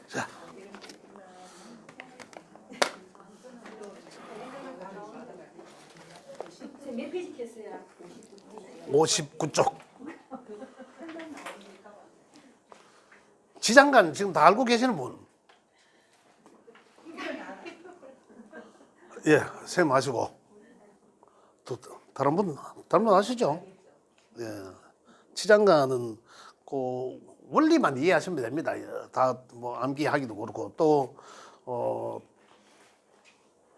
자, 59쪽. 지장간 지금 다 알고 계시는 분? 예, 선생님 아시고. 또 다른 분 아시죠? 예, 지장간은 그 원리만 이해하시면 됩니다. 다 뭐 암기하기도 그렇고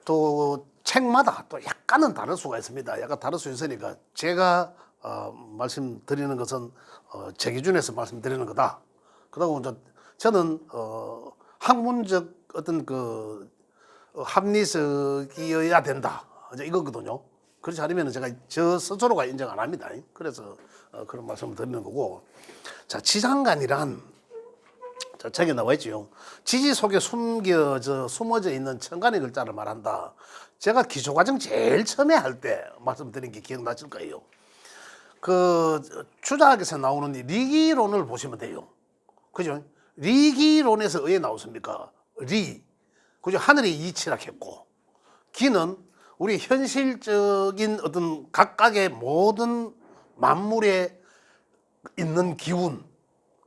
또 책마다 또 약간은 다를 수가 있습니다. 약간 다를 수 있으니까 제가 말씀드리는 것은 제 기준에서 말씀드리는 거다. 그러고 이제 저는 학문적 어떤 그 합리성이어야 된다. 이제 이거거든요. 그렇지 않으면 제가 저 스스로가 인정 안 합니다. 그래서 그런 말씀을 드리는 거고. 자, 지장간이란 저 책에 나와 있죠. 지지 속에 숨어져 있는 천간의 글자를 말한다. 제가 기초과정 제일 처음에 할 때 말씀드린 게 기억나실 거예요. 그 주작에서 나오는 리기론을 보시면 돼요. 그죠? 리기론에서 왜 나왔습니까? 그죠? 하늘의 이치라 했고, 기는 우리 현실적인 어떤 각각의 모든 만물에 있는 기운,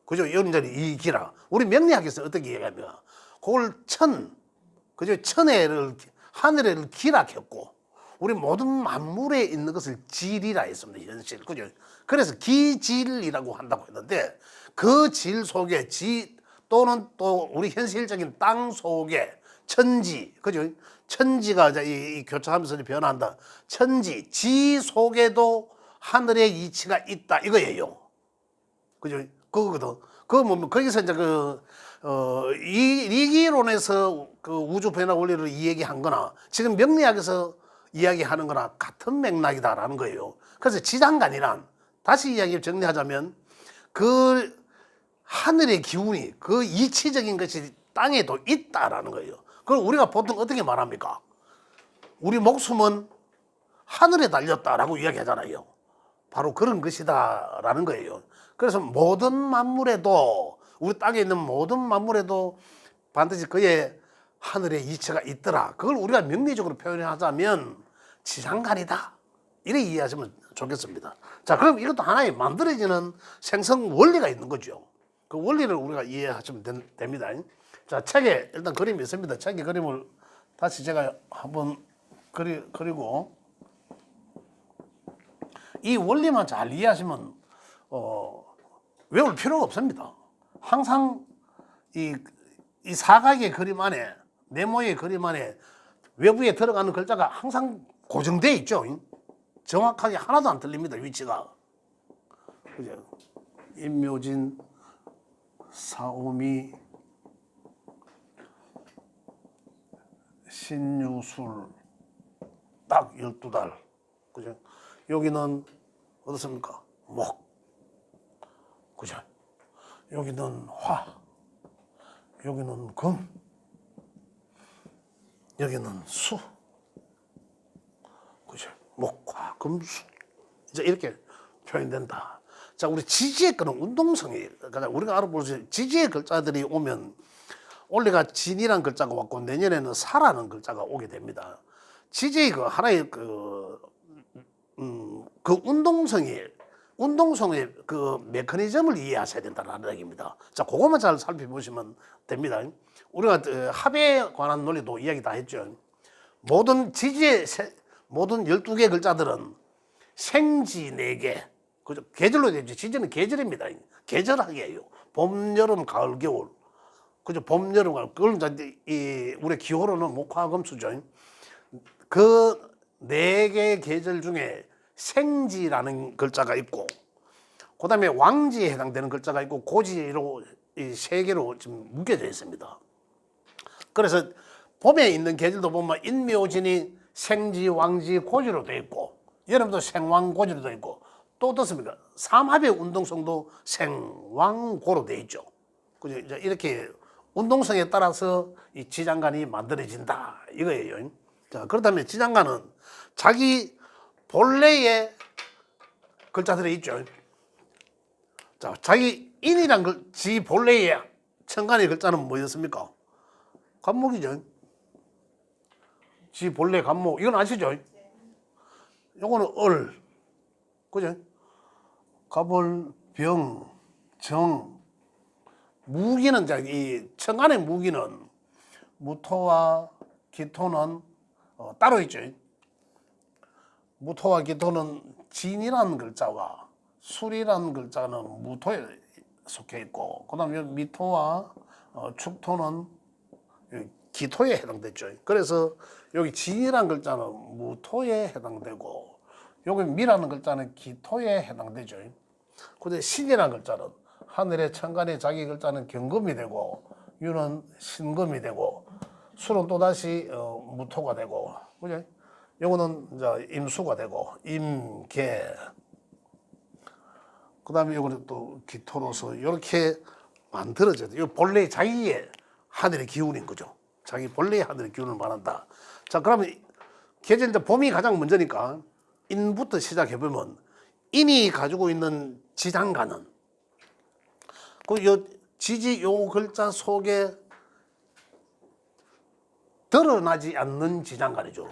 그죠? 이런 자리 이 기라. 우리 명리학에서 어떻게 얘기합니까? 그걸 그죠? 하늘을 기라 했고, 우리 모든 만물에 있는 것을 질이라 했습니다. 현실, 그죠? 그래서 기질이라고 한다고 했는데, 그 질 속에 또는 또 우리 현실적인 땅 속에 천지, 그죠? 천지가 이 교차하면서 변한다. 천지, 지 속에도 하늘의 이치가 있다 이거예요. 그죠? 그거거든. 거기서 이제 이 리기론에서 그 우주 변화 원리를 이야기한 거나 지금 명리학에서 이야기하는 거나 같은 맥락이다라는 거예요. 그래서 지장간이란 다시 이야기 정리하자면 그 하늘의 기운이 그 이치적인 것이 땅에도 있다라는 거예요. 그럼 우리가 보통 어떻게 말합니까? 우리 목숨은 하늘에 달렸다라고 이야기하잖아요. 바로 그런 것이다라는 거예요. 그래서 모든 만물에도 우리 땅에 있는 모든 만물에도 반드시 그의 하늘의 이치가 있더라. 그걸 우리가 명리적으로 표현하자면 지장간이다. 이렇게 이해하시면 좋겠습니다. 자, 그럼 이것도 하나의 만들어지는 생성 원리가 있는 거죠. 그 원리를 우리가 이해하시면 됩니다. 자, 책에 일단 그림이 있습니다. 책의 그림을 다시 제가 한번 그리고 이 원리만 잘 이해하시면 외울 필요가 없습니다. 항상 이 사각의 그림 안에, 네모의 그림 안에 외부에 들어가는 글자가 항상 고정되어 있죠. 정확하게 하나도 안 틀립니다. 위치가. 그죠? 임묘진, 사오미, 신유술, 딱 12달. 그죠? 여기는 어떻습니까? 목. 그죠? 여기는 화. 여기는 금. 여기는 수. 그죠? 목, 화, 금, 수. 이제 이렇게 표현된다. 자, 우리 지지의 거는 운동성이, 그러니까 우리가 알아볼 수 있는 지지의 글자들이 오면 올해가 진이라는 글자가 왔고 내년에는 사라는 글자가 오게 됩니다. 지지의 그 하나의 그 운동성의 그 메커니즘을 이해하셔야 된다는 얘기입니다. 자, 그것만 잘 살펴보시면 됩니다. 우리가 합에 관한 논리도 이야기 다 했죠. 모든 12개 글자들은 생지 4개, 그죠? 계절로 되죠. 지지는 계절입니다. 계절학이에요. 봄, 여름, 가을, 겨울. 그죠? 봄, 여름, 가을. 그걸 이제 우리 기호로는 목화금수죠. 그 4개 계절 중에 생지라는 글자가 있고, 그 다음에 왕지에 해당되는 글자가 있고, 고지로 이 3개로 지금 묶여져 있습니다. 그래서 봄에 있는 계절도 보면 인묘진이 생지, 왕지, 고지로 되어 있고, 여름도 생왕, 고지로 되어 있고, 또 어떻습니까? 삼합의 운동성도 생왕고로 되어 있죠. 그죠? 이제 이렇게 운동성에 따라서 이 지장간이 만들어진다 이거예요. 자, 그렇다면 지장간은 자기 본래의 글자들이 있죠. 자, 자기 인이란 지 본래의 천간의 글자는 뭐였습니까? 간목이죠. 지 본래 간목. 이건 아시죠? 요거는 을. 그죠? 갑을, 병, 정. 무기는, 이 천간의 무기는 무토와 기토는 따로 있죠. 무토와 기토는 진이라는 글자와 술이라는 글자는 무토에 속해 있고, 그 다음에 미토와 축토는 기토에 해당되죠. 그래서 여기 진이라는 글자는 무토에 해당되고, 여기 미라는 글자는 기토에 해당되죠. 근데 신이라는 글자는 하늘의 천간의 자기 글자는 경금이 되고, 유는 신금이 되고, 술은 또다시 무토가 되고, 그죠? 요거는 이제 임수가 되고, 임계. 그 다음에 요거는 또 기토로서 이렇게 만들어져야 돼요. 본래 자기의 하늘의 기운인 거죠. 자기 본래의 하늘의 기운을 말한다. 자, 그러면 계절 이제 봄이 가장 먼저니까 인부터 시작해보면 인이 가지고 있는 지장간은 그 지지 요 글자 속에 드러나지 않는 지장간이죠.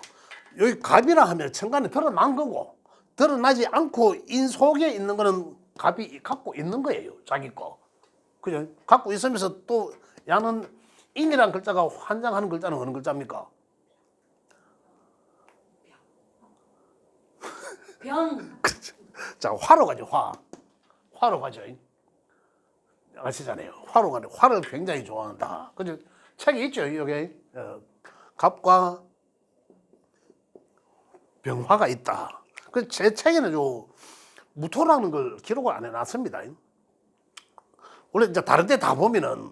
여기 갑이라 하면 천간에 드러난 거고, 드러나지 않고 인 속에 있는 거는 갑이 갖고 있는 거예요. 자기 거. 그죠? 갖고 있으면서 또 야는 인이란 글자가 환장하는 글자는 어느 글자입니까? 병. 자, 화로 가죠. 화로 가죠. 아시잖아요. 화로 가네. 화를 굉장히 좋아한다. 그죠? 책이 있죠. 여기 갑과 병화가 있다. 그 제 책에는 요 무토라는 걸 기록을 안 해놨습니다. 원래 이제 다른 데 다 보면은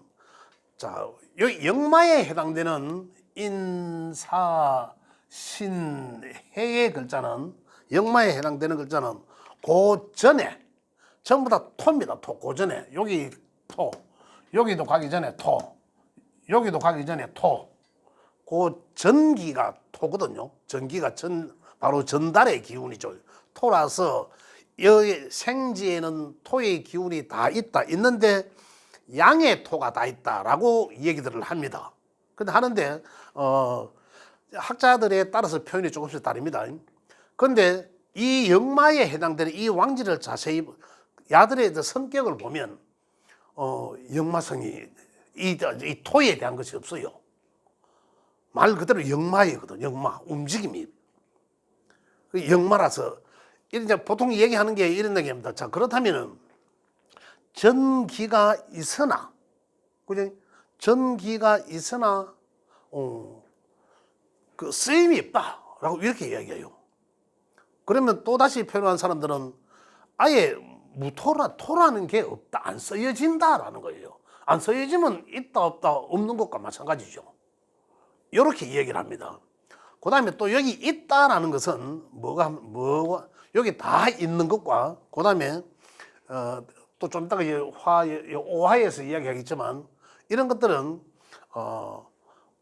자, 여기 역마에 해당되는 인사 신 해의 글자는 역마에 해당되는 글자는 그 전에 전부 다 토입니다. 토. 그 전에 여기 토, 여기도 가기 전에 토, 여기도 가기 전에 토. 그 전기가 토거든요. 전기가 바로 전달의 기운이죠. 토라서 여기 생지에는 토의 기운이 다 있는데 양의 토가 다 있다라고 얘기들을 합니다. 근데 하는데 학자들에 따라서 표현이 조금씩 다릅니다. 그런데 이 역마에 해당되는 이 왕지를 자세히 야들의 성격을 보면 역마성이 이 토에 대한 것이 없어요. 말 그대로 역마이거든. 역마 움직임이 역마라서 이제 보통 얘기하는 게 이런 얘기입니다. 자, 그렇다면은 전기가 있으나, 그죠? 전기가 있으나 그 쓰임이 없다라고 이렇게 이야기해요. 그러면 또 다시 표현한 사람들은 아예 토라는 게 없다, 안 쓰여진다라는 거예요. 안 쓰여지면 있다 없다 없는 것과 마찬가지죠. 이렇게 얘기를 합니다. 그 다음에 또 여기 있다라는 것은 뭐가 여기 다 있는 것과 그 다음에 또 좀 이따가 오화에서 이야기하겠지만 이런 것들은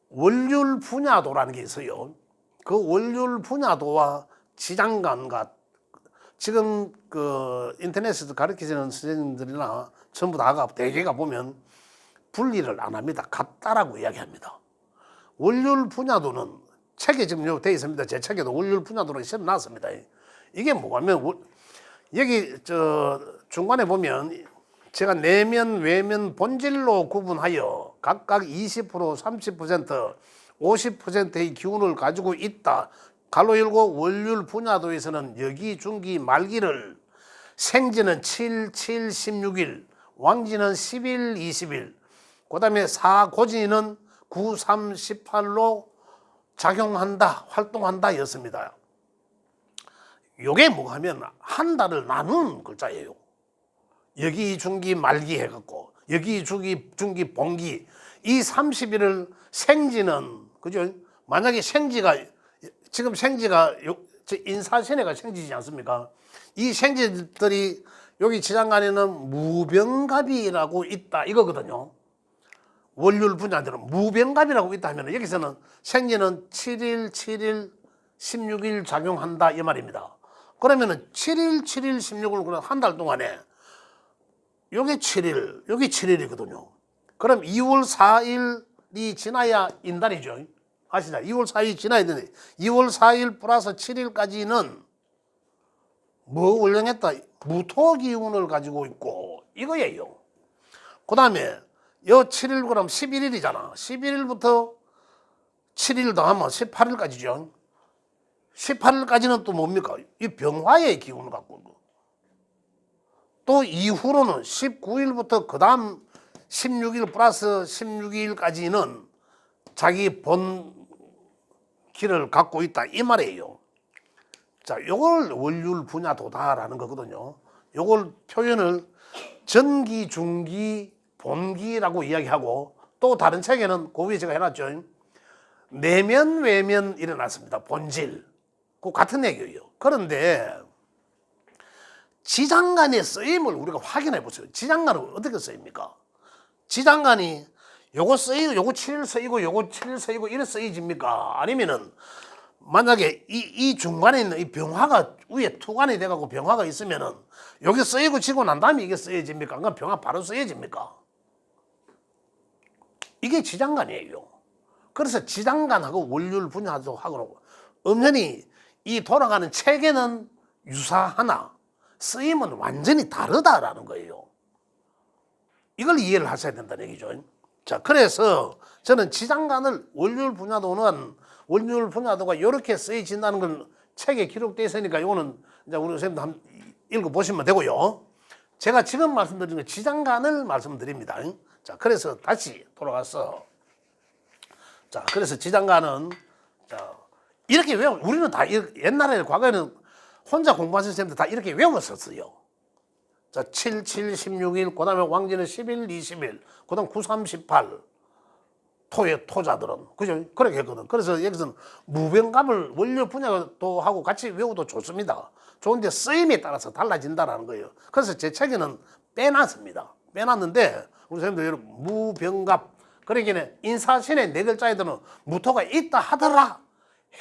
월률 분야도라는 게 있어요. 그 월률 분야도와 지장간과 지금 그 인터넷에서 가르치는 선생님들이나 전부 다가 대개가 보면 분리를 안 합니다. 같다라고 이야기합니다. 월률 분야도는 책에 지금 되어 있습니다. 제 책에도 월률 분야도로 실어놨습니다. 이게 뭐냐면 여기 중간에 보면 제가 내면, 외면, 본질로 구분하여 각각 20%, 30%, 50%의 기운을 가지고 있다. 가로 열고 월률 분야도에서는 여기, 중기, 말기를 생지는 7, 7, 16일, 왕지는 10일, 20일, 그 다음에 사고진은 9, 3, 18로 작용한다, 활동한다 였습니다. 요게 뭐가 하면 한 달을 나눈 글자예요. 여기 중기 말기 해갖고 여기 중기 봉기 이 30일을 생지는 그죠? 만약에 생지가 지금 생지가 인사신해가 생지지 않습니까? 이 생지들이 여기 지장간에는 무병갑이라고 있다 이거거든요. 월률 분야들은 무병갑이라고 있다 하면 여기서는 생지는 7일, 7일, 16일 작용한다 이 말입니다. 그러면은 7일, 7일, 16일 그럼 한 달 동안에 요게 7일, 요게 7일이거든요. 그럼 2월 4일이 지나야 인달이죠. 아시죠? 2월 4일이 지나야 되는데 2월 4일 플러스 7일까지는 뭐 월령했다? 무토 기운을 가지고 있고 이거예요. 그 다음에 요 7일 그럼 11일이잖아. 11일부터 7일 더하면 18일까지죠. 18일까지는 또 뭡니까? 이 병화의 기운을 갖고 있고. 또 이후로는 19일부터 그 다음 16일 플러스 16일까지는 자기 본 길을 갖고 있다 이 말이에요. 자, 요걸 월율 분야도다라는 거거든요. 요걸 표현을 전기, 중기, 본기라고 이야기하고 또 다른 책에는 그 위에 제가 해놨죠. 내면, 외면 일어났습니다. 본질. 그 같은 얘기예요. 그런데 지장간의 쓰임을 우리가 확인해 보세요. 지장간은 어떻게 쓰입니까? 지장간이 요거 쓰이고 요거 7일 쓰이고 요거 7일 쓰이고 이래 쓰이집니까? 아니면은 만약에 이 중간에 있는 이 병화가 위에 투관이 돼가지고 병화가 있으면은 여기 쓰이고 지고 난 다음에 이게 쓰여집니까? 그럼 병화 바로 쓰여집니까? 이게 지장간이에요. 그래서 지장간하고 월율 분야하고 엄연히 이 돌아가는 체계는 유사하나 쓰임은 완전히 다르다라는 거예요. 이걸 이해를 하셔야 된다는 얘기죠. 자, 그래서 저는 지장간을 월율 분야도가 이렇게 쓰여진다는 걸 책에 기록되어 있으니까 이거는 이제 우리 선생님도 한번 읽어보시면 되고요. 제가 지금 말씀드린 건 지장간을 말씀드립니다. 자, 그래서 다시 돌아가서 자, 그래서 지장간은 자, 이렇게 우리는 다 옛날에 과거에는 혼자 공부하신 선생님들 다 이렇게 외웠었어요. 자, 7, 7, 16일, 그 다음에 왕진은 10일, 20일, 그 다음 9, 3, 18. 토자들은. 그죠? 그렇게 했거든. 그래서 여기서는 무병갑을 원료 분야도 하고 같이 외워도 좋습니다. 좋은데 쓰임에 따라서 달라진다는 거예요. 그래서 제 책에는 빼놨습니다. 빼놨는데, 우리 선생님들 여러분, 무병갑. 그러기는 인사신의 네 글자에는 무토가 있다 하더라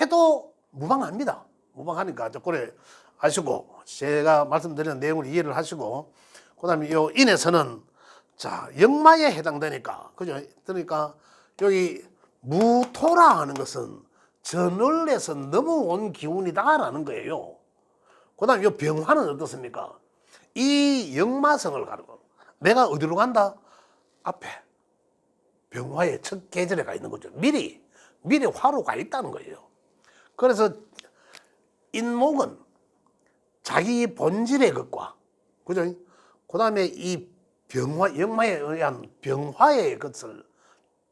해도 무방합니다. 무방하니까, 그래 아시고, 제가 말씀드리는 내용을 이해를 하시고, 그 다음에 요 인에서는 자, 역마에 해당되니까, 그죠? 그러니까, 여기 무토라 하는 것은 전월에서 넘어온 기운이다라는 거예요. 그 다음에 이 병화는 어떻습니까? 이 역마성을 가르고 내가 어디로 간다? 앞에 병화의 첫 계절에 가 있는 거죠. 미리 화로 가 있다는 거예요. 그래서 인목은 자기 본질의 것과 그죠? 그 다음에 이 병화, 역마에 의한 병화의 것을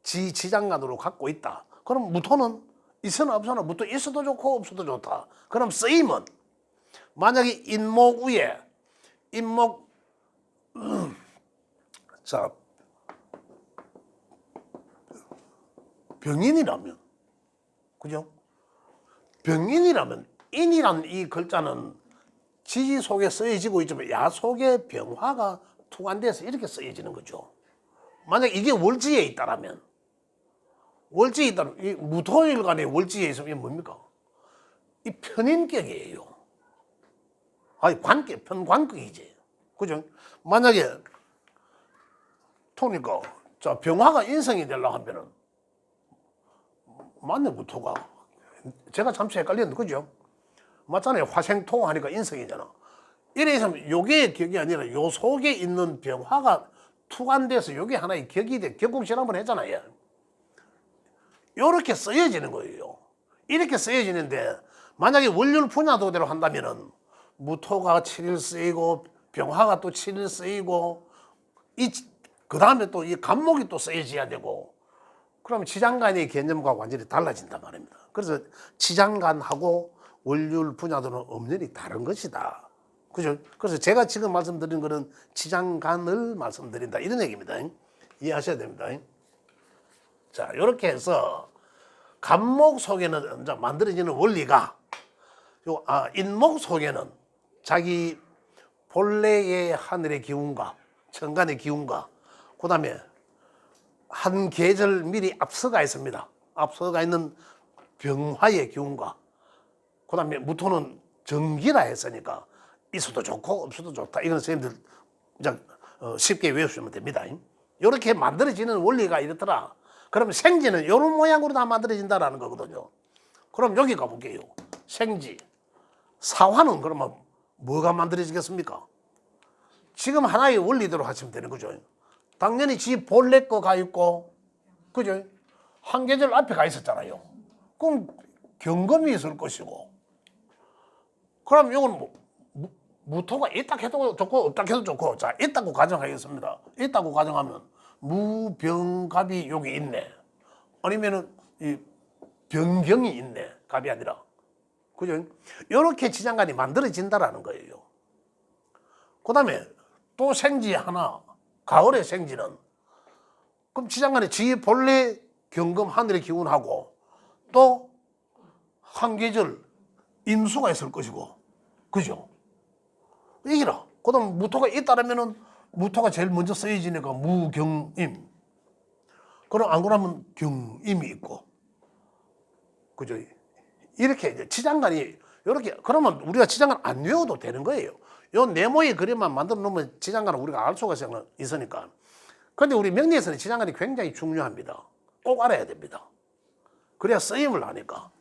지장간으로 갖고 있다. 그럼 무토는 있으나 없으나 무토 있어도 좋고 없어도 좋다. 그럼 쓰임은 만약에 인목 위에 자 병인이라면 그죠? 병인이라면 인이란 이 글자는 지 속에 쓰여지고 있지만 야 속에 병화가 투관돼서 이렇게 쓰여지는 거죠. 만약 이게 월지에 있다라면 월지에 있다면 이 무토일간의 월지에 있으면 이게 뭡니까? 이 편인격이에요. 아니 관격, 편관격이지. 그죠? 만약에 토니까 자 병화가 인성이 되려고 하면은 맞네 무토가 제가 잠시 헷갈렸는데 그죠? 맞잖아요. 화생토 하니까 인성이잖아. 이래 있으면 요게 격이 아니라 요 속에 있는 병화가 투관돼서 요게 하나의 격이 돼. 격국실 한번 했잖아요. 요렇게 쓰여지는 거예요. 이렇게 쓰여지는데 만약에 월율 분야도대로 한다면은 무토가 7일 쓰이고 병화가 또 7일 쓰이고 그 다음에 또 이 간목이 또 쓰여져야 되고 그러면 지장간의 개념과 완전히 달라진단 말입니다. 그래서 지장간하고 월율 분야도는 엄연히 다른 것이다. 그죠? 그래서 제가 지금 말씀드린 거는 지장간을 말씀드린다. 이런 얘기입니다. 이해하셔야 됩니다. 자, 이렇게 해서 간목 속에는 이제 만들어지는 원리가 인목 속에는 자기 본래의 하늘의 기운과 천간의 기운과 그 다음에 한 계절 미리 앞서가 있습니다. 앞서가 있는 병화의 기운과 그 다음에 무토는 전기라 했으니까 있어도 좋고 없어도 좋다. 이건 선생님들 그냥 쉽게 외우시면 됩니다. 이렇게 만들어지는 원리가 이렇더라. 그러면 생지는 이런 모양으로 다 만들어진다라는 거거든요. 그럼 여기 가볼게요. 생지. 사화는 그러면 뭐가 만들어지겠습니까? 지금 하나의 원리대로 하시면 되는 거죠. 당연히 지 본래 거 가 있고, 그죠? 한 계절 앞에 가 있었잖아요. 그럼 경금이 있을 것이고, 그럼 이건 무토가 있다 해도 좋고 없다 해도 좋고, 자, 있다고 가정하겠습니다. 있다고 가정하면 무병갑이 여기 있네. 아니면은 이 변경이 있네. 갑이 아니라. 그죠? 이렇게 지장간이 만들어진다라는 거예요. 그 다음에 또 생지 하나, 가을의 생지는 그럼 지장간에 지 본래 경금 하늘의 기운하고 또 한 계절 임수가 있을 것이고, 그죠? 이기라. 그 다음 무토가 있다라면은 무토가 제일 먼저 쓰여지니까 무경임. 그럼 안 그러면 경임이 있고, 그죠? 이렇게 이제 지장간이 이렇게 그러면 우리가 지장간 안 외워도 되는 거예요. 요 네모의 그림만 만들어 놓으면 지장간을 우리가 알 수가 있으니까. 그런데 우리 명리에서는 지장간이 굉장히 중요합니다. 꼭 알아야 됩니다. 그래야 쓰임을 하니까.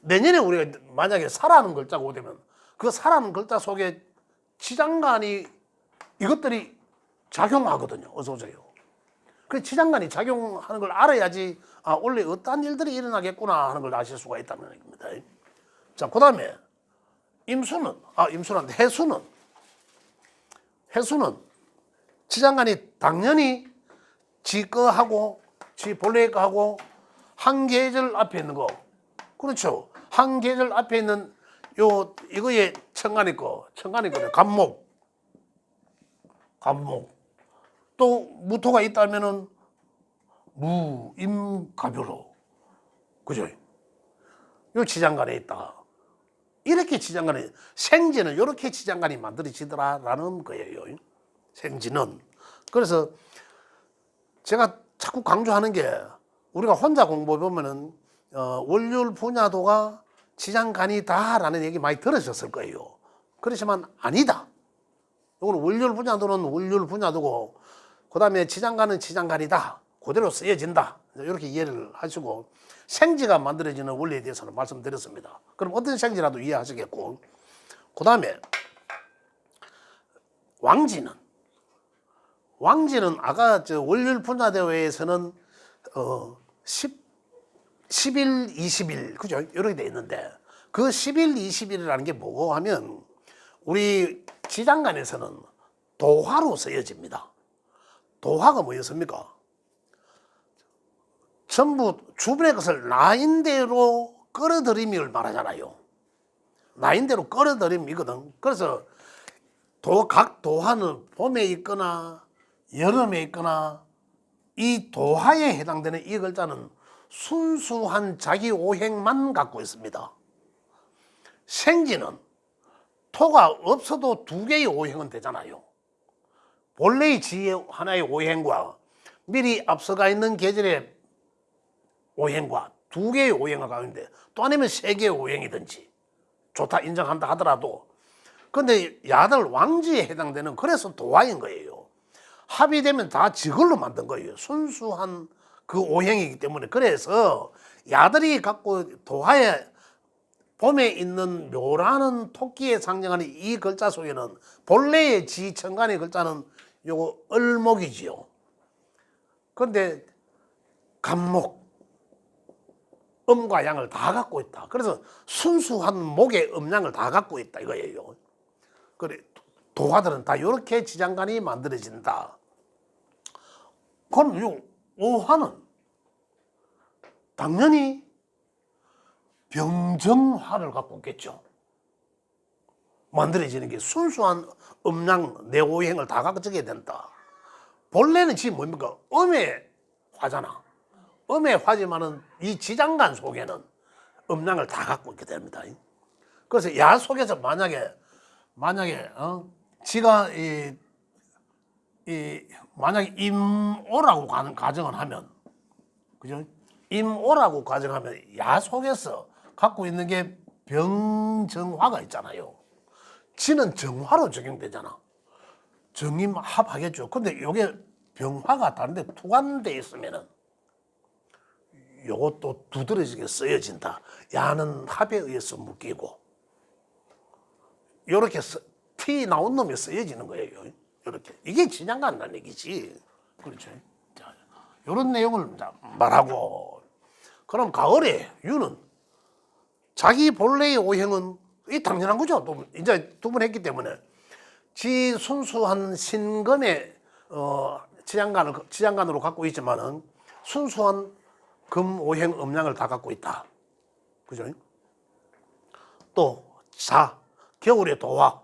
내년에 우리가 만약에 사라는 글자가 오되면 그 사라는 글자 속에 지장간이 이것들이 작용하거든요. 어서 오세요. 그 지장간이 작용하는 걸 알아야지 원래 어떠한 일들이 일어나겠구나 하는 걸 아실 수가 있다는 얘기입니다. 자, 그 다음에 임수는 해수는 지장간이 당연히 지 거하고 지 본래의 거하고 한 계절 앞에 있는 거, 그렇죠. 한 계절 앞에 있는 이거의 천간이 거는 간목. 또 무토가 있다면은 무임갑유로, 그죠? 요 지장간에 있다. 이렇게 지장간에 생지는 이렇게 지장간이 만들어지더라라는 거예요. 생지는. 그래서 제가 자꾸 강조하는 게 우리가 혼자 공부해 보면은 월율 분야도가 지장간이다라는 얘기 많이 들으셨을 거예요. 그렇지만 아니다. 이거는 월율 분야도는 월율 분야도고, 그 다음에 지장간은 지장간이다. 그대로 쓰여진다. 이렇게 이해를 하시고, 생지가 만들어지는 원리에 대해서는 말씀드렸습니다. 그럼 어떤 생지라도 이해하시겠고, 그 다음에 왕지는 아까 월율 분야대회에서는 10일, 20일, 그죠? 이렇게 돼 있는데, 그 10일, 20일이라는 게 뭐고 하면, 우리 지장간에서는 도화로 쓰여집니다. 도화가 뭐였습니까? 전부 주변의 것을 라인대로 끌어들임을 말하잖아요. 라인대로 끌어들임이거든. 그래서 각 도화는 봄에 있거나 여름에 있거나 이 도화에 해당되는 이 글자는 순수한 자기 오행만 갖고 있습니다. 생지는 토가 없어도 두 개의 오행은 되잖아요. 본래의 지의 하나의 오행과 미리 앞서가 있는 계절의 오행과 두 개의 오행을 가는데, 또 아니면 세 개의 오행이든지 좋다 인정한다 하더라도, 근데 야들 왕지에 해당되는, 그래서 도화인 거예요. 합의되면 다 저걸로 만든 거예요. 순수한 그 오행이기 때문에. 그래서 야들이 갖고 도화에 봄에 있는 묘라는 토끼에 상징하는 이 글자 속에는 본래의 지천간의 글자는 요거 을목이지요. 그런데 간목, 음과 양을 다 갖고 있다. 그래서 순수한 목의 음양을 다 갖고 있다 이거예요. 그래, 도화들은 다 이렇게 지장간이 만들어진다. 그럼 요 오화는 당연히 병정화를 갖고 있겠죠. 만들어지는 게 순수한 음양 내오행을 다 갖추게 된다. 본래는 지금 뭡니까? 음의 화잖아. 음의 화지만은 이 지장간 속에는 음양을 다 갖고 있게 됩니다. 그래서 야 속에서 만약에 지가 만약에 임오라고 가정을 하면, 그죠? 임오라고 가정하면 야 속에서 갖고 있는 게 병정화가 있잖아요. 지는 정화로 적용되잖아. 정임합하겠죠. 근데 요게 병화가 다른데 투관돼 있으면은 요것도 두드러지게 쓰여진다. 야는 합에 의해서 묶이고 요렇게 티 나온 놈이 쓰여지는 거예요. 요렇게. 이게 진양가 한다는 얘기지. 그렇죠. 자, 요런 내용을 말하고 그럼 가을에 유는 자기 본래의 오행은 이 당연한 거죠. 이제 두 번 했기 때문에 지 순수한 신금의 지장간으로 갖고 있지만은 순수한 금 오행 음양을 다 갖고 있다. 그죠? 또 겨울의 도화.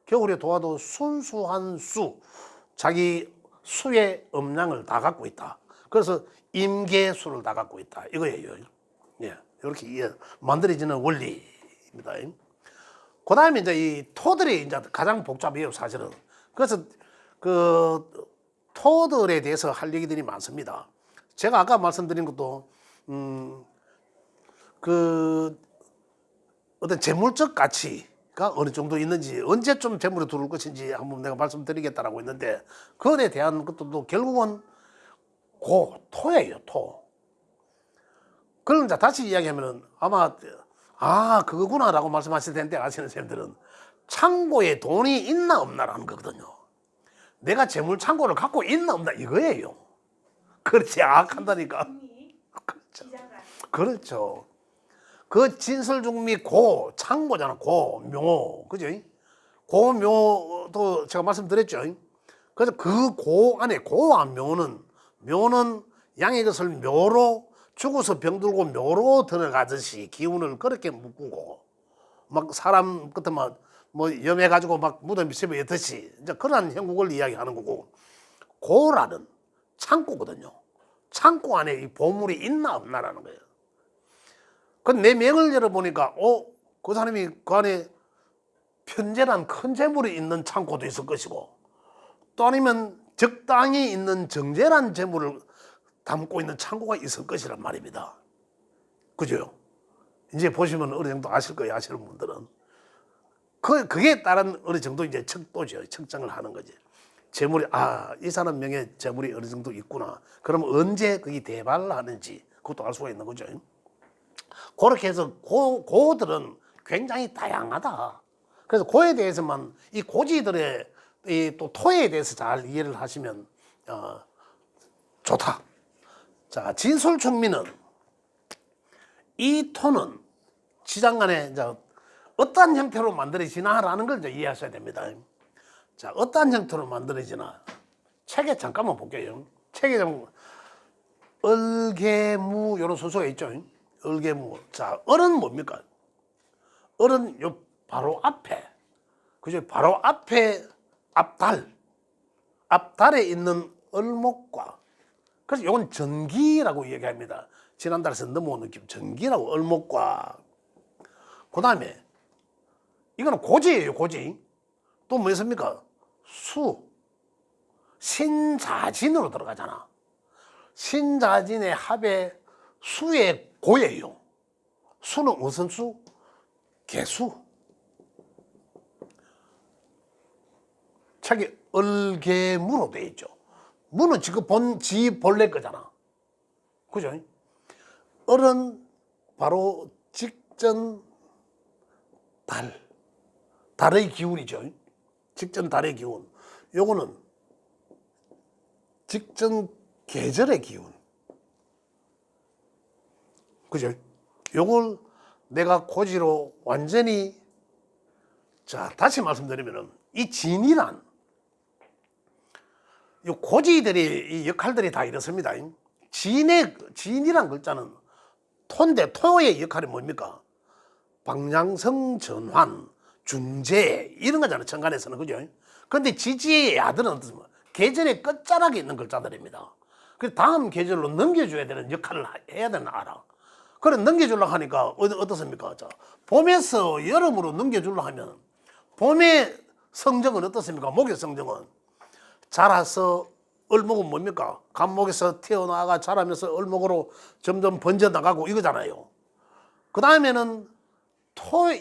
겨울의 도화도 순수한 자기 수의 음양을 다 갖고 있다. 그래서 임계수를 다 갖고 있다. 이거예요. 예, 이렇게 만들어지는 원리입니다. 그 다음에 이제 이 토들이 이제 가장 복잡해요, 사실은. 그래서 그 토들에 대해서 할 얘기들이 많습니다. 제가 아까 말씀드린 것도, 그 어떤 재물적 가치가 어느 정도 있는지, 언제쯤 재물이 들어올 것인지 한번 내가 말씀드리겠다라고 했는데, 그거에 대한 것도 결국은 토예요, 토. 그걸 이제 다시 이야기하면은 아마 그거구나라고 말씀하실 텐데 아시는 선생님들은 창고에 돈이 있나 없나라는 거거든요. 내가 재물 창고를 갖고 있나 없나 이거예요. 그렇지 한다니까. 그렇죠. 그렇죠. 그 진설중미 창고잖아. 묘 그죠? 묘도 제가 말씀드렸죠. 그래서 그 안에 고와 묘는 양의 것을 묘로 죽어서 병들고 묘로 들어가듯이 기운을 그렇게 묶고 막 사람 같으면 뭐 염해가지고 막 무덤에 씹어였듯이 이제 그런 형국을 이야기하는 거고 고라는 창고거든요. 창고 안에 이 보물이 있나 없나라는 거예요. 그 내 명을 열어보니까 그 사람이 그 안에 편재란 큰 재물이 있는 창고도 있을 것이고 또 아니면 적당히 있는 정제란 재물을 담고 있는 창고가 있을 것이란 말입니다. 그죠? 이제 보시면 어느 정도 아실 거예요. 아시는 분들은. 그게 따른 어느 정도 이제 척도죠. 측정을 하는 거지. 재물이, 이 사람 명에 재물이 어느 정도 있구나. 그럼 언제 그게 대발을 하는지 그것도 알 수가 있는 거죠. 그렇게 해서 고들은 굉장히 다양하다. 그래서 고에 대해서만 이 고지들의 또 토에 대해서 잘 이해를 하시면 좋다. 자, 진솔충미는 이 토는 지장간에 어떠한 형태로 만들어지나라는 걸 이제 이해하셔야 됩니다. 자, 어떠한 형태로 만들어지나 책에 잠깐만 볼게요. 책에 좀 을개무 이런 순서가 있죠. 을개무. 자, 을은 뭡니까? 을은 요 바로 앞에, 그죠? 바로 앞에 앞달에 있는 을목과 그래서 이건 전기라고 얘기합니다. 지난달에서 넘어온 느낌, 전기라고 을목과. 그 다음에 이거는 고지예요, 고지. 또 뭐 있습니까? 신자진으로 들어가잖아. 신자진의 합에 수의 고예요. 수는 무슨 수? 개수. 책이 을개무로 되어 있죠. 무는 지금 본래 거잖아. 그죠? 을은 바로 직전 달의 기운이죠. 직전 달의 기운. 요거는 직전 계절의 기운. 그죠? 요걸 내가 고지로 완전히 다시 말씀드리면은 이 진이란 이 고지들이 이 역할들이 다 이렇습니다. 진이란 글자는 토인데 토의 역할이 뭡니까? 방향성 전환, 중재 이런 거잖아요. 천간에서는 그죠? 그런데 지지의 야들은 어떻습니까? 계절의 끝자락에 있는 글자들입니다. 그래서 다음 계절로 넘겨줘야 되는 역할을 해야 되는 알아. 그래 넘겨주려고 하니까 어떻습니까? 봄에서 여름으로 넘겨주려고 하면 봄의 성정은 어떻습니까? 목의 성정은 자라서 을목은 뭡니까? 간목에서 튀어나가 자라면서 을목으로 점점 번져나가고 이거잖아요. 그 다음에는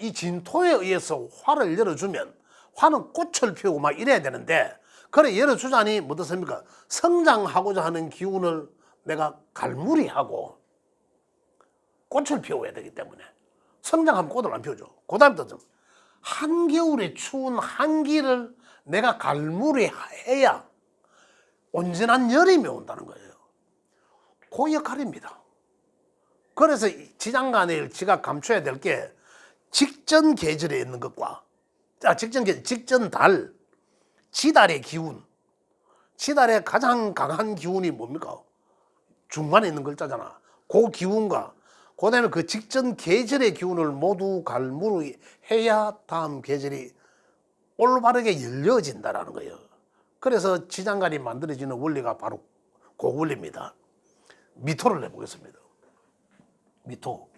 이 진토에 의해서 화를 열어주면 화는 꽃을 피우고 막 이래야 되는데, 그래 열어주자니 어떻습니까? 성장하고자 하는 기운을 내가 갈무리하고 꽃을 피워야 되기 때문에, 성장하면 꽃을 안 피우죠. 그 다음부터 좀 한겨울에 추운 한기를 내가 갈무리해야 온전한 여름이 온다는 거예요. 그 역할입니다. 그래서 지장간에 지가 감춰야 될 게 직전 계절에 있는 것과, 직전 계절, 직전 달, 지달의 기운. 지달의 가장 강한 기운이 뭡니까? 중간에 있는 글자잖아. 그 기운과 그 다음에 그 직전 계절의 기운을 모두 갈무리해야 다음 계절이 올바르게 열려진다라는 거예요. 그래서 지장간이 만들어지는 원리가 바로 그 원리입니다. 미토를 내보겠습니다. 미토.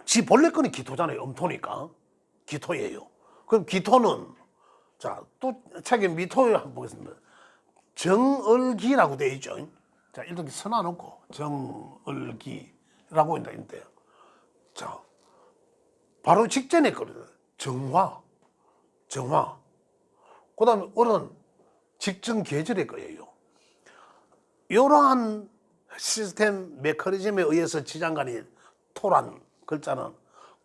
지 본래 거는 기토잖아요. 음토니까. 기토예요. 그럼 기토는, 자, 또 책에 미토에 한번 보겠습니다. 정을기라고 되어 있죠. 자, 이렇게 써놔놓고 정을기라고 있는데, 자, 바로 직전에 거거든요. 정화. 그 다음에 을은 직전 계절의 거예요. 이러한 시스템 메커니즘에 의해서 지장간이 토란 글자는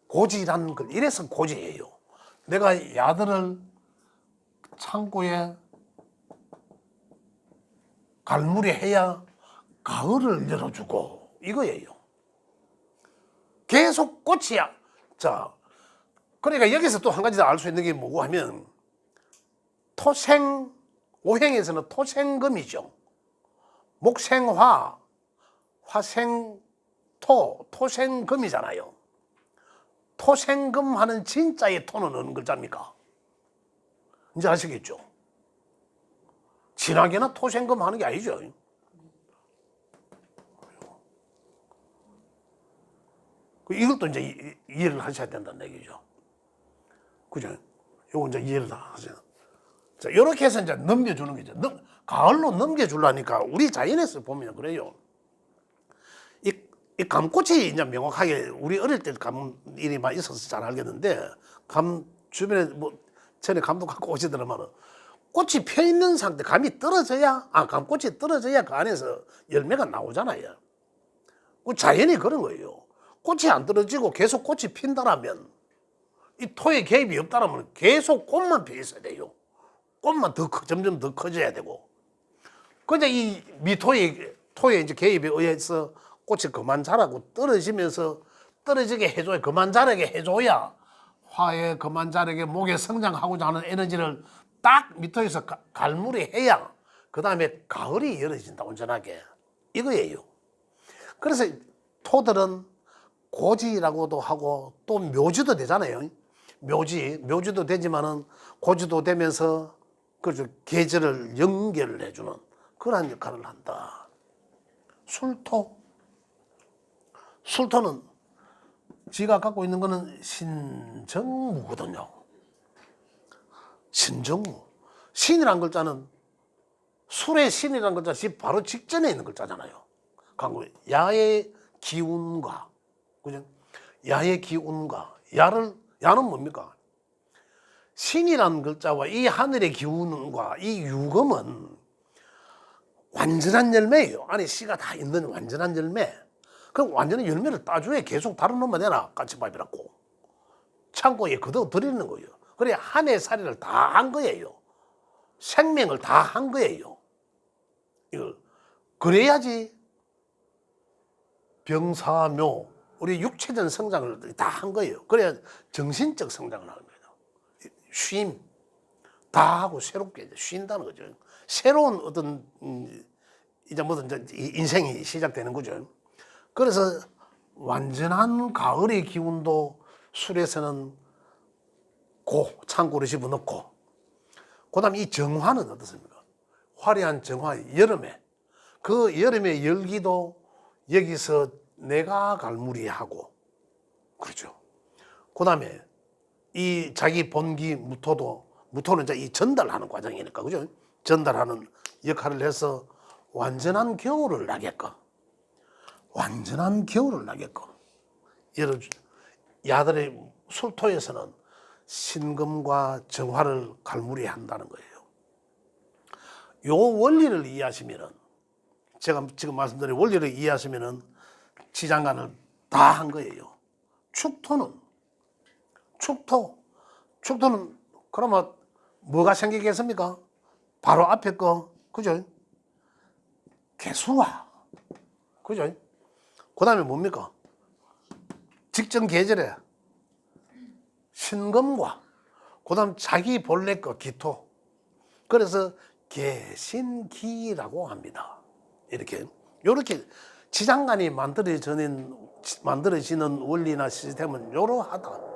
고지라는 글, 이래서 고지예요. 내가 야들을 창고에 갈무리해야 가을을 열어주고, 이거예요. 계속 꽃이야. 자, 그러니까 여기서 또 한 가지 더 알 수 있는 게 뭐고 하면, 토생, 오행에서는 토생금이죠. 목생화, 화생토, 토생금이잖아요. 토생금 하는 진짜의 토는 어느 글자입니까? 이제 아시겠죠? 진하게나 토생금 하는 게 아니죠. 이것도 이제 이해를 하셔야 된다는 얘기죠. 그죠? 요거 이제 이해를 다 하세요. 자, 이렇게 해서 이제 넘겨주는 거죠. 가을로 넘겨주려니까 우리 자연에서 보면 그래요. 이 감꽃이 이제 명확하게, 우리 어릴 때 감 일이 많이 있어서 잘 알겠는데, 감 주변에 뭐 전에 감도 갖고 오시더라면 꽃이 펴 있는 상태, 감이 떨어져야, 감꽃이 떨어져야 그 안에서 열매가 나오잖아요. 그 자연이 그런 거예요. 꽃이 안 떨어지고 계속 꽃이 핀다라면, 이 토에 개입이 없다라면 계속 꽃만 펴 있어야 돼요. 꽃만 점점 더 커져야 되고. 근데 이 토에 이제 개입에 의해서 꽃이 그만 자라고 떨어지면서, 떨어지게 해줘야, 그만 자라게 해줘야 화에 그만 자라게 목에 성장하고자 하는 에너지를 딱 밑에서 갈무리해야 그 다음에 가을이 열어진다, 온전하게. 이거예요. 그래서 토들은 고지라고도 하고 또 묘지도 되잖아요. 묘지도 되지만은 고지도 되면서 그죠, 계절을 연결을 해주는 그러한 역할을 한다. 술토는 지가 갖고 있는 거는 신정무거든요. 신정무. 신이란 글자는, 술의 신이란 글자 바로 직전에 있는 글자잖아요. 야의 기운과, 그죠? 야의 기운과, 야는 뭡니까? 신이라는 글자와 이 하늘의 기운과 이 유금은 완전한 열매예요. 안에 씨가 다 있는 완전한 열매. 그럼 완전한 열매를 따줘야 계속 다른 놈만 내놔, 까치밥이라고. 창고에 그대로 들이는 거예요. 그래 한 해 살이를 다 한 거예요. 생명을 다 한 거예요. 이걸 그래야지 병사묘, 우리 육체적 성장을 다 한 거예요. 그래야 정신적 성장을 하는 거예요. 쉼 다 하고 새롭게 이제 쉰다는 거죠. 새로운 어떤 이제 무슨 인생이 시작되는 거죠. 그래서 완전한 가을의 기운도 술에서는 창고로 집어넣고, 그다음 이 정화는 어떻습니까? 화려한 정화, 여름에 그 여름의 열기도 여기서 내가 갈무리하고, 그렇죠. 그다음에 이 자기 본기 무토는 이제 이 전달하는 과정이니까, 그죠? 전달하는 역할을 해서 완전한 겨울을 나게끔 열어주. 야들의 술토에서는 신금과 정화를 갈무리해야 한다는 거예요. 요 원리를 이해하시면은, 제가 지금 말씀드린 원리를 이해하시면은 지장간을 다 한 거예요. 축토는 그러면 뭐가 생기겠습니까? 바로 앞에 거, 그죠? 개수화, 그죠? 그 다음에 뭡니까? 직전 계절에 신금과, 그 다음 자기 본래 거 기토. 그래서 개신기라고 합니다. 이렇게 지장간이 만들어지는 원리나 시스템은 이러하다.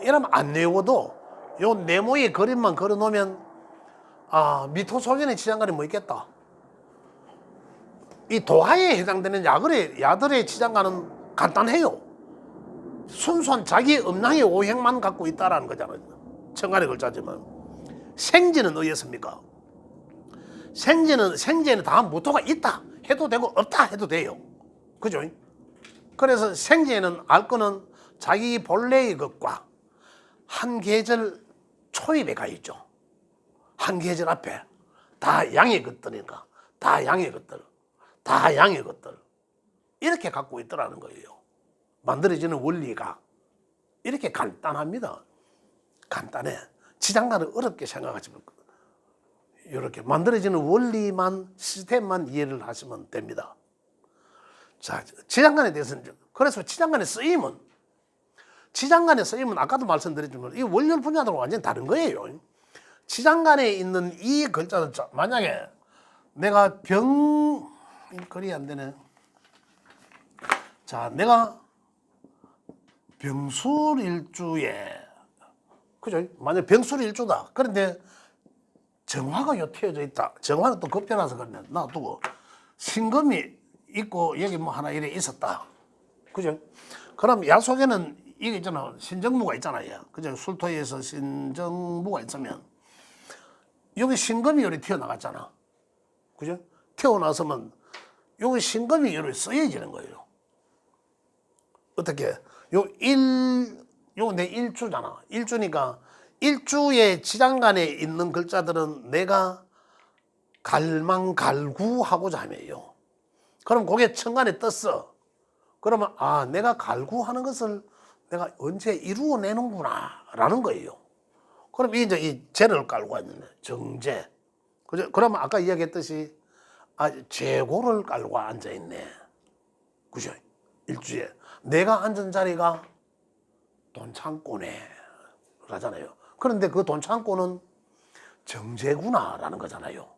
이러면 안 외워도 요 네모의 그림만 걸어 놓으면, 아, 미토 소견의 지장간이 뭐 있겠다. 이 도하에 해당되는 야들의 지장간은 간단해요. 순수한 자기 음양의 오행만 갖고 있다라는 거잖아요. 천간의 글자지만. 생지는 어디였습니까? 생지에는 다 무토가 있다 해도 되고 없다 해도 돼요. 그죠? 그래서 생지에는 알 거는 자기 본래의 것과 한 계절 초입에 가 있죠. 한 계절 앞에 다 양의 것들이니까 다 양의 것들 이렇게 갖고 있더라는 거예요. 만들어지는 원리가 이렇게 간단합니다. 간단해. 지장간을 어렵게 생각하지 말고 이렇게 만들어지는 원리만, 시스템만 이해를 하시면 됩니다. 자, 지장간에 대해서는, 그래서 지장간의 쓰임은 아까도 말씀드렸지만 이 원료 분야하고 완전히 다른 거예요. 지장간에 있는 이 글자는, 만약에 내가 글이 안 되네. 자, 내가 병술일주에, 그죠? 만약 병술일주다. 그런데 정화가 요 튀어져 있다. 정화는 또 급변해서 그러네. 놔두고 신금이 있고 여기 뭐 하나 이래 있었다. 그죠? 그럼 야 속에는 이게 있잖아. 신정무가 있잖아요. 그죠? 술토에서 신정무가 있으면 여기 신금이 요리 튀어나갔잖아. 그죠? 튀어나서면 여기 신금이 요리 쓰여지는 거예요. 어떻게? 요거 내 일주잖아. 일주니까 일주의 지장간에 있는 글자들은 내가 갈망갈구하고자 하며요. 그럼 그게 천간에 떴어. 그러면 아, 내가 갈구하는 것을 내가 언제 이루어내는구나 라는 거예요. 그럼 이제 이 재를 깔고 있는데 정재. 그죠? 그러면 아까 이야기했듯이 아, 재고를 깔고 앉아있네. 그죠? 일주에 내가 앉은 자리가 돈창고네 라잖아요. 그런데 그 돈창고는 정제구나라는 거잖아요.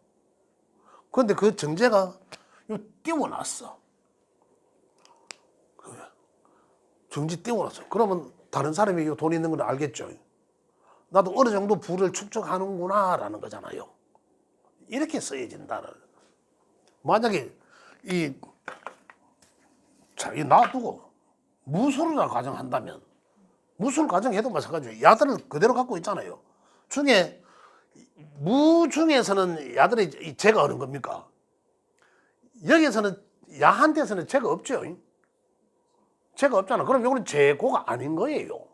그런데 그 정제가 띄워놨어. 정지 띄워놨어. 그러면 다른 사람이 돈 있는 건 알겠죠. 나도 어느 정도 부를 축적하는구나라는 거잖아요. 이렇게 쓰여진다는. 만약에 이 놔두고 무술을 가정한다면, 무술 가정해도 마찬가지예요. 야들을 그대로 갖고 있잖아요. 무 중에서는 야들이 재가 어느 겁니까? 여기에서는 야한테서는 재가 없죠. 재가 없잖아. 그럼 이거는 재고가 아닌 거예요.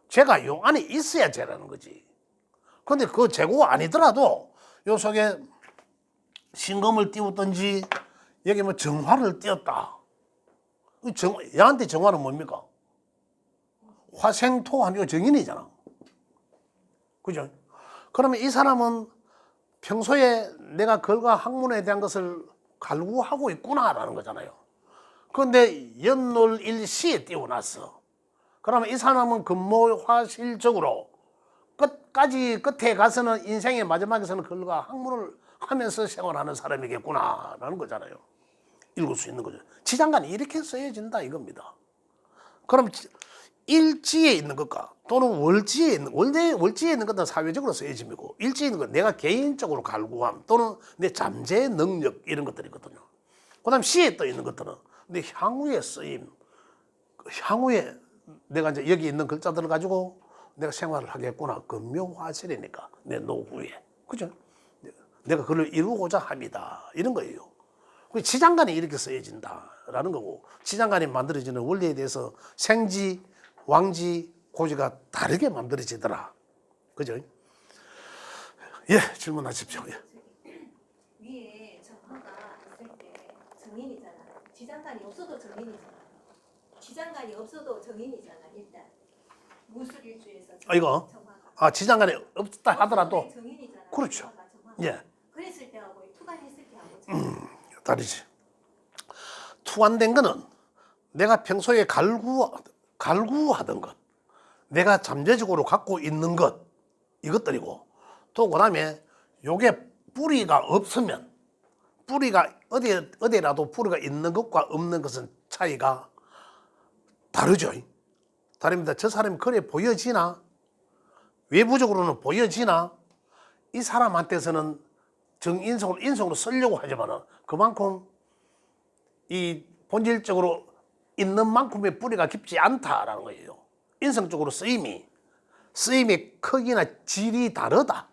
재가 요 안에 있어야 재라는 거지. 그런데 그 재고가 아니더라도 요 속에 신금을 띄웠든지 여기 뭐 정화를 띄웠다. 야한테 정화는 뭡니까? 화생토한 요 정인이잖아. 그죠? 그러면 이 사람은 평소에 내가 글과 학문에 대한 것을 갈구하고 있구나라는 거잖아요. 그런데 연놀일시에 띄워놨어. 그러면 이 사람은 금모화실적으로 끝에 가서는 인생의 마지막에서는 글과 학문을 하면서 생활하는 사람이겠구나라는 거잖아요. 읽을 수 있는 거죠. 지장간이 이렇게 쓰여진다 이겁니다. 그럼 일지에 있는 것과 또는 월지에 있는 것은 사회적으로 쓰여짐이고, 일지에 있는 건 내가 개인적으로 갈구함 또는 내 잠재 능력 이런 것들이거든요. 그 다음 시에 떠 있는 것들은 내 향후에 쓰임, 향후에 내가 이제 여기 있는 글자들을 가지고 내가 생활을 하겠구나. 금묘화실이니까 내 노후에. 그죠? 내가 그걸 이루고자 합니다. 이런 거예요. 지장간이 이렇게 쓰여진다. 거고 지장간이 만들어지는 원리에 대해서 생지, 왕지, 고지가 다르게 만들어지더라. 그죠? 예, 질문하십시오. 예. 위에 정화가 있을 때 정인이잖아. 지장간이 없어도 정인이잖아. 지장간이 없어도 정인이잖아. 일단 무술일주에서 이거? 정화가 지장간이 없다 하더라도 정인이잖아. 그렇죠. 정화가. 예. 그랬을 때하고 투간했을 때하고 다르지. 투관된 거는 내가 평소에 갈구하던 것, 내가 잠재적으로 갖고 있는 것, 이것들이고, 또 그 다음에 요게 뿌리가 없으면, 뿌리가 어디라도 뿌리가 있는 것과 없는 것은 차이가 다르죠. 다릅니다. 저 사람이 그래 보여지나? 외부적으로는 보여지나? 이 사람한테서는 인성으로 쓰려고 하지만은 그만큼 이 본질적으로 있는 만큼의 뿌리가 깊지 않다라는 거예요. 인성적으로 쓰임의 크기나 질이 다르다.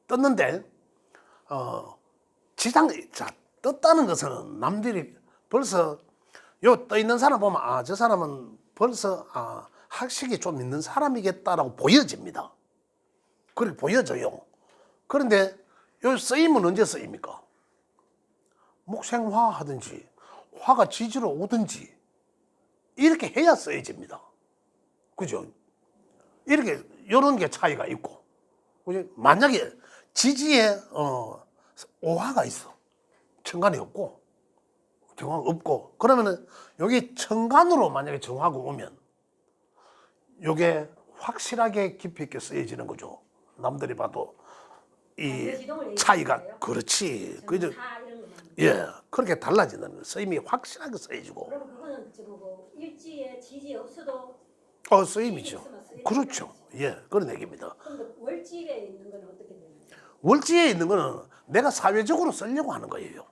떴는데 떴다는 것은 남들이 벌써 떠 있는 사람 보면 저 사람은 벌써 학식이 좀 있는 사람이겠다라고 보여집니다. 그렇게 보여져요. 그런데 요 쓰임은 언제 쓰입니까? 목생화 하든지 화가 지지러 오든지 이렇게 해야 쓰여집니다. 그죠? 이렇게 요런 게 차이가 있고, 그죠? 만약에 지지에 오화가 있어, 천간이 없고 정화가 없고, 그러면은 여기 천간으로 만약에 정화가 오면 요게 확실하게 깊이 있게 쓰여지는 거죠. 남들이 봐도 이 차이가 그렇지. 그죠? 예, 그렇게 달라지는 거예요. 쓰임이 확실하게 쓰여지고. 그럼 그거는 뭐 일지에 지지에 없어도 쓰임이죠. 그렇죠. 예, 그런 얘기입니다. 그럼 월지에 있는 건 어떻게 되나요? 월지에 있는 거는 내가 사회적으로 쓰려고 하는 거예요.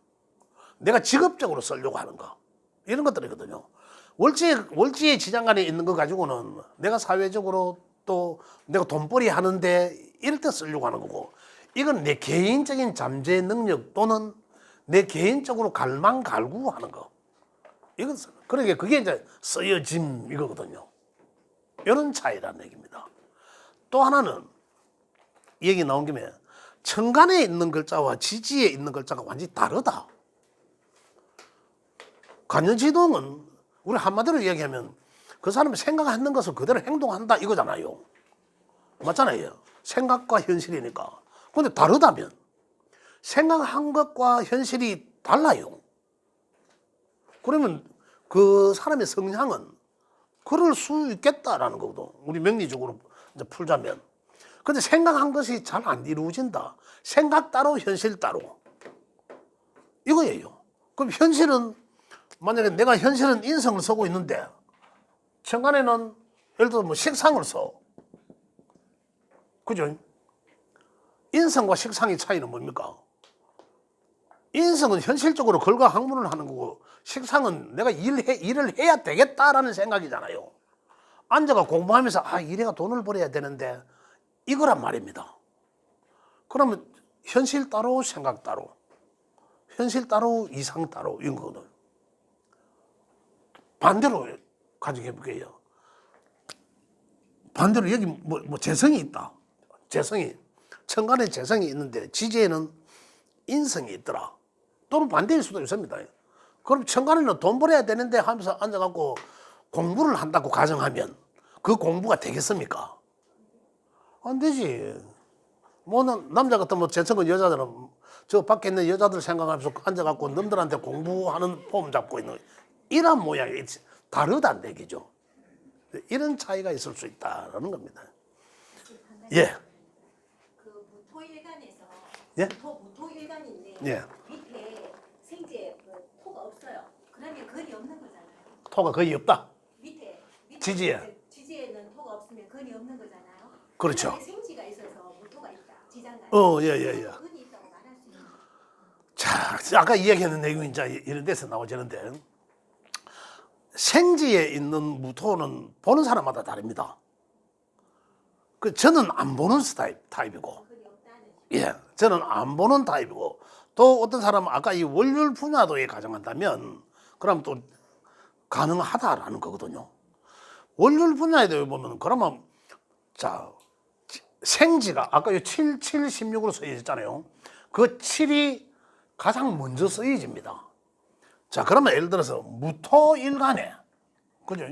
내가 직업적으로 쓰려고 하는 거. 이런 것들이거든요. 월지에 지장간에 있는 거 가지고는 내가 사회적으로 또 내가 돈벌이 하는데 이럴 때 쓰려고 하는 거고, 이건 내 개인적인 잠재 능력 또는 내 개인적으로 갈구하는 거. 이건 그러니까 그게 이제 쓰여짐 이거거든요. 이런 차이라는 얘기입니다. 또 하나는 얘기 나온 김에 천간에 있는 글자와 지지에 있는 글자가 완전히 다르다. 간연지동은 우리 한마디로 이야기하면 그 사람이 생각하는 것을 그대로 행동한다 이거잖아요. 맞잖아요. 생각과 현실이니까. 그런데 다르다면 생각한 것과 현실이 달라요. 그러면 그 사람의 성향은 그럴 수 있겠다라는 거거든. 우리 명리적으로 이제 풀자면. 근데 생각한 것이 잘 안 이루어진다. 생각 따로 현실 따로. 이거예요. 그럼 현실은 만약에 내가 현실은 인성을 쓰고 있는데 천간에는 예를 들어 뭐 식상을 써. 그죠? 인성과 식상의 차이는 뭡니까? 인성은 현실적으로 결과 학문을 하는 거고, 식상은 내가 일을 해야 되겠다라는 생각이잖아요. 앉아가 공부하면서 이래가 돈을 벌어야 되는데 이거란 말입니다. 그러면 현실 따로 생각 따로, 현실 따로 이상 따로 이런 거거든. 반대로 가정해 볼게요. 반대로 여기 뭐 재성이 있다. 재성이 천간에 재성이 있는데 지지에는 인성이 있더라. 또는 반대일 수도 있습니다. 그럼 천간에는 돈 벌어야 되는데 하면서 앉아갖고 공부를 한다고 가정하면 그 공부가 되겠습니까? 안 되지. 뭐 남자 같으면 재성은 여자들은 저 밖에 있는 여자들 생각하면서 앉아갖고 남들한테 공부하는 폼 잡고 있는 이런 모양이 다르다는 얘기죠. 이런 차이가 있을 수 있다는 겁니다. 예. 그 무토일간에서 예? 무토일간인데 예. 밑에 생지에 토가 없어요. 그러면 건이 없는 거잖아요. 토가 거의 없다. 밑에 지지에 지지에는 토가 없으면 건이 없는 거잖아요. 그렇죠. 그런데 생지가 있어서 무토가 있다. 지장간. 예. 건이 있다고 말할 수 있는. 자, 아까 이야기하는 내용이 이제 이런 데서 나오지는데 생지에 있는 무토는 보는 사람마다 다릅니다. 저는 안 보는 타입이고, 건이 없다는. 예, 저는 안 보는 타입이고, 또 어떤 사람은 아까 이 월율 분야도에 가정한다면 그럼 또 가능하다라는 거거든요. 월율 분야에 대해 보면 그러면 자 생지가 아까 이 7, 7, 16으로 쓰여졌잖아요. 그 7이 가장 먼저 쓰여집니다. 자 그러면 예를 들어서 무토일간에 그죠?